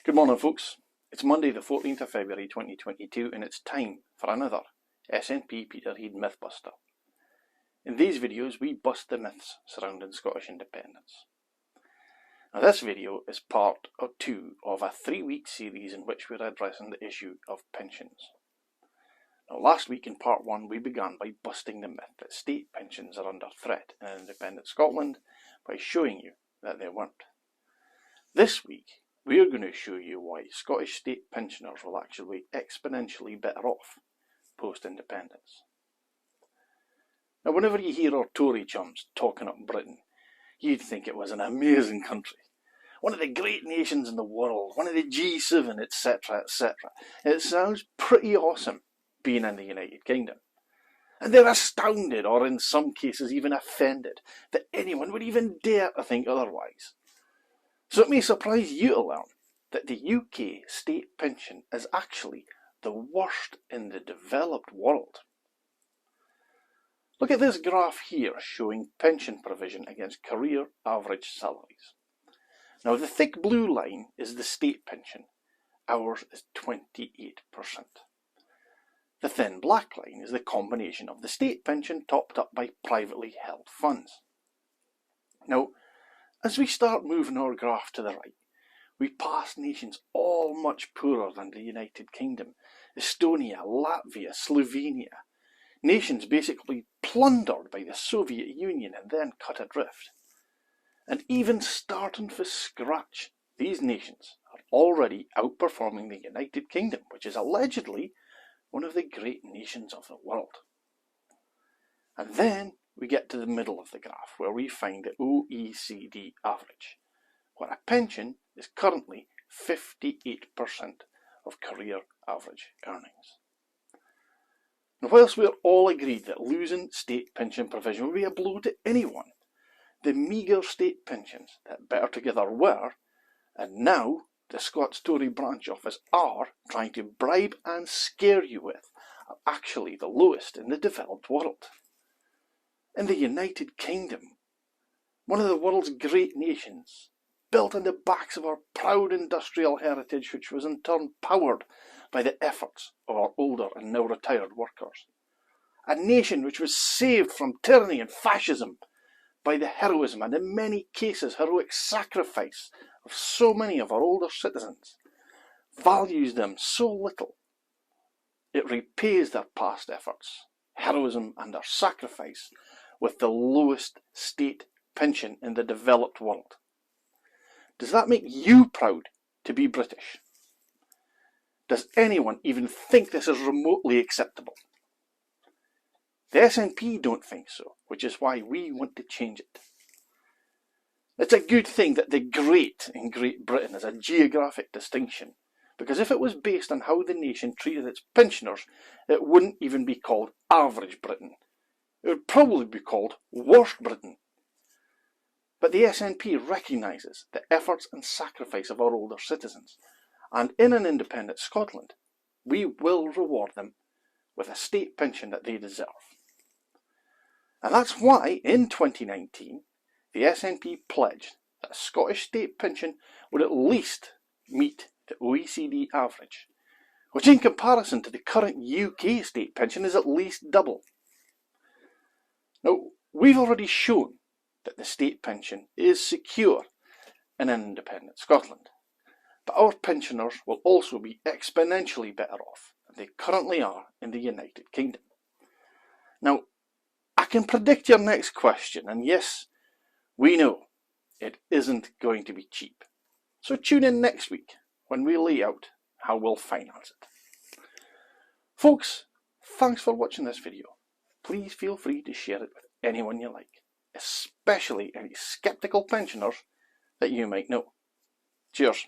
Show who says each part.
Speaker 1: Good morning, folks. It's Monday the 14th of February 2022 and it's time for another SNP Peterhead Mythbuster. In these videos we bust the myths surrounding Scottish independence. Now this video is part 2 of a 3-week series in which we're addressing the issue of pensions. Now last week in part 1 we began by busting the myth that state pensions are under threat in independent Scotland by showing you that they weren't. This week we are going to show you why Scottish state pensioners will actually be exponentially better off post-independence. Now whenever you hear our Tory chums talking up Britain, you'd think it was an amazing country, one of the great nations in the world, one of the G7, etc, etc. It sounds pretty awesome being in the United Kingdom. And they're astounded, or in some cases even offended, that anyone would even dare to think otherwise. So it may surprise you to learn that the UK state pension is actually the worst in the developed world. Look at this graph here showing pension provision against career average salaries. Now the thick blue line is the state pension, ours is 28%. The thin black line is the combination of the state pension topped up by privately held funds. Now, as we start moving our graph to the right, we pass nations all much poorer than the United Kingdom, Estonia, Latvia, Slovenia, nations basically plundered by the Soviet Union and then cut adrift. And even starting from scratch, these nations are already outperforming the United Kingdom, which is allegedly one of the great nations of the world. And then we get to the middle of the graph where we find the OECD average, where a pension is currently 58% of career average earnings. Now whilst we're all agreed that losing state pension provision would be a blow to anyone, the meagre state pensions that Better Together were, and now the Scots Tory branch office are trying to bribe and scare you with, are actually the lowest in the developed world. In the United Kingdom, one of the world's great nations, built on the backs of our proud industrial heritage, which was in turn powered by the efforts of our older and now retired workers. A nation which was saved from tyranny and fascism by the heroism and in many cases heroic sacrifice of so many of our older citizens, values them so little, it repays their past efforts, heroism and their sacrifice with the lowest state pension in the developed world. Does that make you proud to be British? Does anyone even think this is remotely acceptable? The SNP don't think so, which is why we want to change it. It's a good thing that the great in Great Britain is a geographic distinction, because if it was based on how the nation treated its pensioners, it wouldn't even be called Average Britain. It would probably be called Worst Britain. But the SNP recognises the efforts and sacrifice of our older citizens, and in an independent Scotland, we will reward them with a state pension that they deserve. And that's why, in 2019, the SNP pledged that a Scottish state pension would at least meet the OECD average, which in comparison to the current UK state pension is at least double. Now, we've already shown that the state pension is secure in an independent Scotland, but our pensioners will also be exponentially better off than they currently are in the United Kingdom. Now, I can predict your next question, and yes, we know it isn't going to be cheap. So tune in next week when we lay out how we'll finance it. Folks, thanks for watching this video. Please feel free to share it with anyone you like, especially any sceptical pensioners that you might know. Cheers.